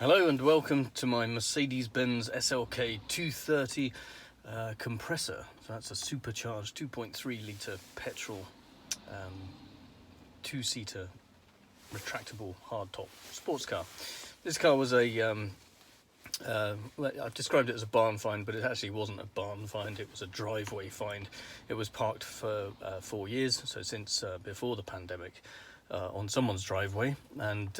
Hello and welcome to my Mercedes-Benz SLK 230 compressor. So that's a supercharged 2.3 litre petrol two-seater retractable hardtop sports car. This car was I've described it as a barn find, but it actually wasn't a barn find, it was a driveway find. It was parked for 4 years, so since before the pandemic, on someone's driveway, and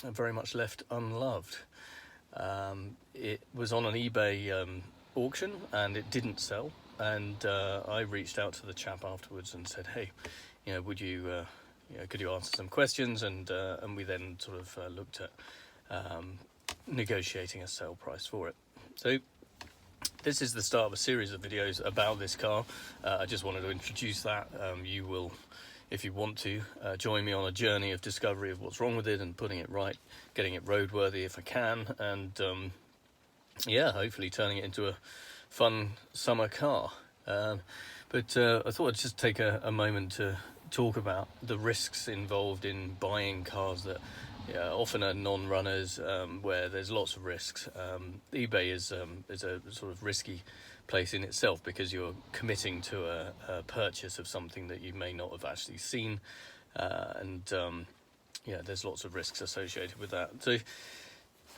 very much left unloved. It was on an eBay auction and it didn't sell, and I reached out to the chap afterwards and said, hey, would you could you answer some questions, and we then sort of looked at negotiating a sale price for it. So this is the start of a series of videos about this car. I just wanted to introduce that. You will, if you want to, join me on a journey of discovery of what's wrong with it and putting it right, getting it roadworthy if I can, and hopefully turning it into a fun summer car. But I thought I'd just take a moment to talk about the risks involved in buying cars that often are non-runners, where there's lots of risks. eBay is a sort of risky place in itself, because you're committing to a purchase of something that you may not have actually seen, there's lots of risks associated with that. So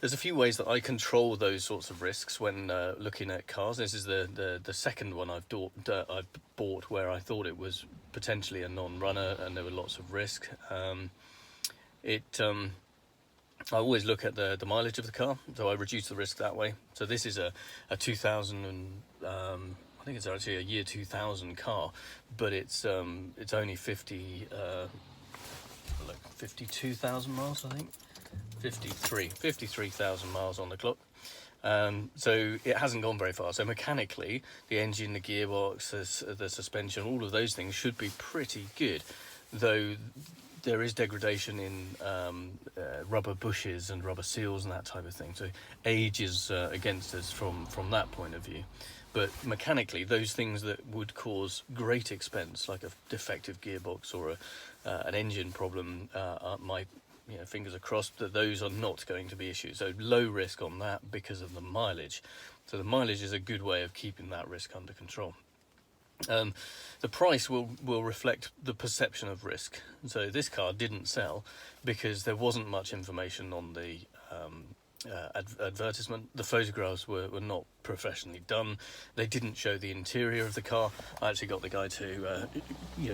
there's a few ways that I control those sorts of risks when looking at cars. This is the second one I've bought where I thought it was potentially a non-runner and there were lots of risk. I always look at the mileage of the car, so I reduce the risk that way. So this is a 2000 and I think it's actually a year 2000 car, but it's only 52,000 miles, I think. 53,000 miles on the clock. So it hasn't gone very far. So mechanically, the engine, the gearbox, the suspension, all of those things should be pretty good, though there is degradation in rubber bushes and rubber seals and that type of thing. So age is against us from that point of view. But mechanically, those things that would cause great expense, like a defective gearbox or an engine problem, fingers are crossed that those are not going to be issues. So low risk on that because of the mileage. So the mileage is a good way of keeping that risk under control. The price will reflect the perception of risk. So this car didn't sell because there wasn't much information on the advertisement. The photographs were not professionally done. They didn't show the interior of the car. I actually got the guy to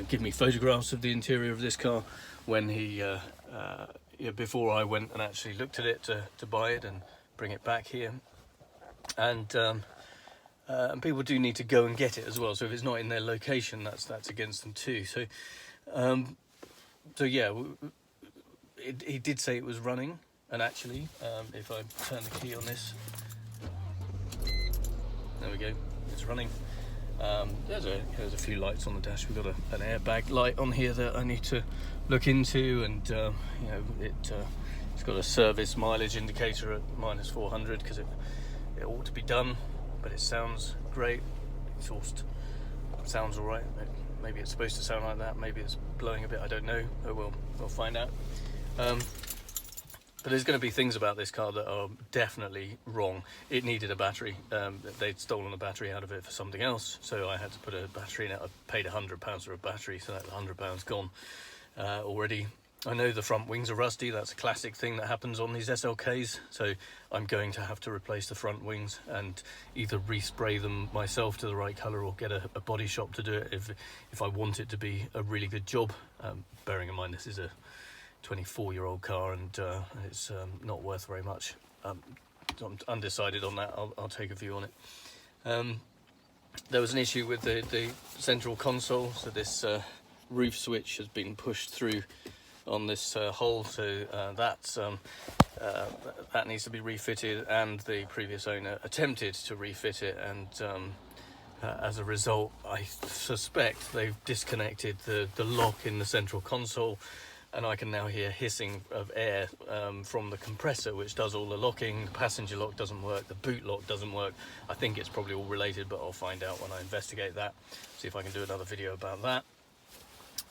give me photographs of the interior of this car when he before I went and actually looked at it to buy it and bring it back here. And people do need to go and get it as well. So if it's not in their location, that's against them too. So, he did say it was running. And actually, if I turn the key on this, there we go, it's running. There's a few lights on the dash. We've got an airbag light on here that I need to look into, and it's got a service mileage indicator at -400 because it ought to be done, but it sounds great. Exhaust sounds all right. Maybe it's supposed to sound like that. Maybe it's blowing a bit. I don't know. We'll find out. But there's going to be things about this car that are definitely wrong. It needed a battery. They'd stolen a battery out of it for something else, so I had to put a battery in it. I paid £100 for a battery, so that's £100 gone already. I know the front wings are rusty. That's a classic thing that happens on these SLKs, so I'm going to have to replace the front wings and either respray them myself to the right colour or get a body shop to do it if I want it to be a really good job. Bearing in mind this is a 24-year-old car and it's not worth very much. I'm undecided on that. I'll take a view on it. There was an issue with the central console, so this roof switch has been pushed through on this hole, so that needs to be refitted, and the previous owner attempted to refit it, and as a result I suspect they've disconnected the lock in the central console, and I can now hear hissing of air from the compressor, which does all the locking. The passenger lock doesn't work, the boot lock doesn't work. I think it's probably all related, but I'll find out when I investigate that, see if I can do another video about that.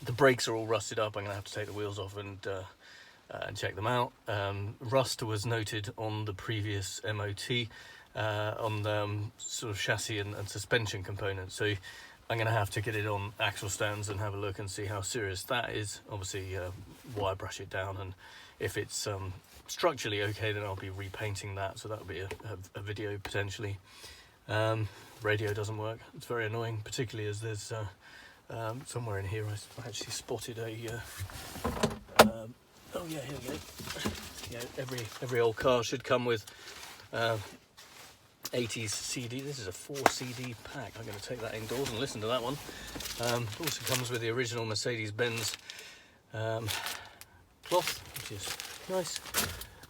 The brakes are all rusted up. I'm going to have to take the wheels off and and check them out. Rust was noted on the previous MOT on the sort of chassis and suspension components, so I'm going to have to get it on axle stands and have a look and see how serious that is. Obviously wire brush it down, and if it's structurally okay, then I'll be repainting that, so that'll be a video potentially. Radio doesn't work. It's very annoying, particularly as there's somewhere in here I actually spotted a oh yeah, here we go. Yeah, every old car should come with 80s CD. This is a 4 CD pack. I'm going to take that indoors and listen to that one. It also comes with the original Mercedes-Benz cloth, which is nice.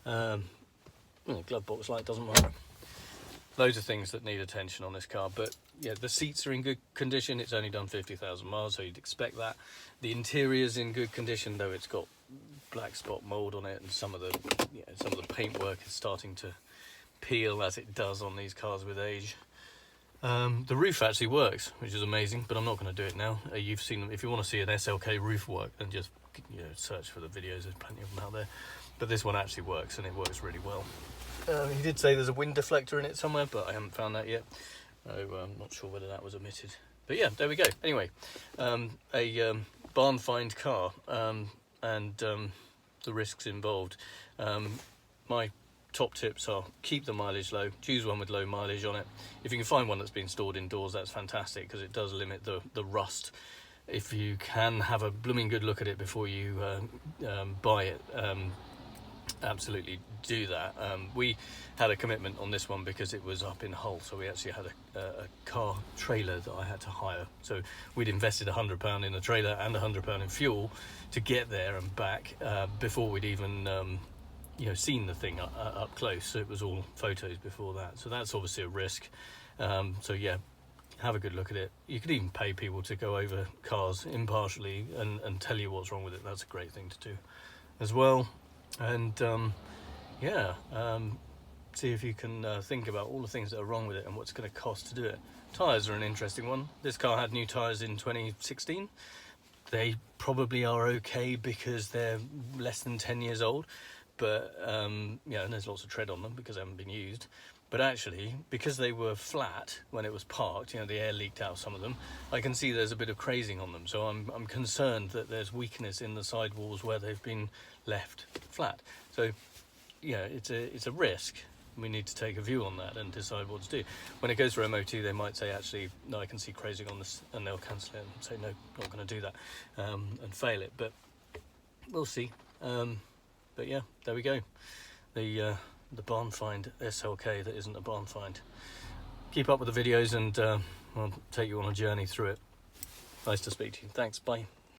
Glove box light doesn't work. Loads of things that need attention on this car, but yeah, the seats are in good condition. It's only done 50,000 miles, so you'd expect that. The interior's in good condition, though it's got black spot mold on it, and some of the paintwork is starting to peel, as it does on these cars with age. The roof actually works, which is amazing, but I'm not going to do it now. You've seen them. If you want to see an SLK roof work, then just search for the videos. There's plenty of them out there. But this one actually works, and it works really well. He did say there's a wind deflector in it somewhere, but I haven't found that yet. I'm not sure whether that was omitted. But yeah, there we go. Anyway, a barn find car, and the risks involved. My top tips are: keep the mileage low, choose one with low mileage on it. If you can find one that's been stored indoors, that's fantastic, because it does limit the rust. If you can have a blooming good look at it before you buy it, absolutely do that. We had a commitment on this one because it was up in Hull, so we actually had a car trailer that I had to hire. So we'd invested £100 in the trailer and £100 in fuel to get there and back before we'd even seen the thing up close. So it was all photos before that, so that's obviously a risk. So yeah, have a good look at it. You could even pay people to go over cars impartially and tell you what's wrong with it. That's a great thing to do as well. And see if you can think about all the things that are wrong with it and what's going to cost to do it. Tyres are an interesting one. This car had new tyres in 2016. They probably are okay because they're less than 10 years old, but and there's lots of tread on them because they haven't been used. But actually, because they were flat when it was parked, the air leaked out some of them, I can see there's a bit of crazing on them. So I'm concerned that there's weakness in the sidewalls where they've been left flat. So yeah, it's a risk. We need to take a view on that and decide what to do. When it goes for MOT, they might say, actually, no, I can see crazing on this, and they'll cancel it and say, no, not going to do that, and fail it. But we'll see. But yeah, there we go. The barn find SLK that isn't a barn find. Keep up with the videos, and I'll take you on a journey through it. Nice to speak to you. Thanks. Bye.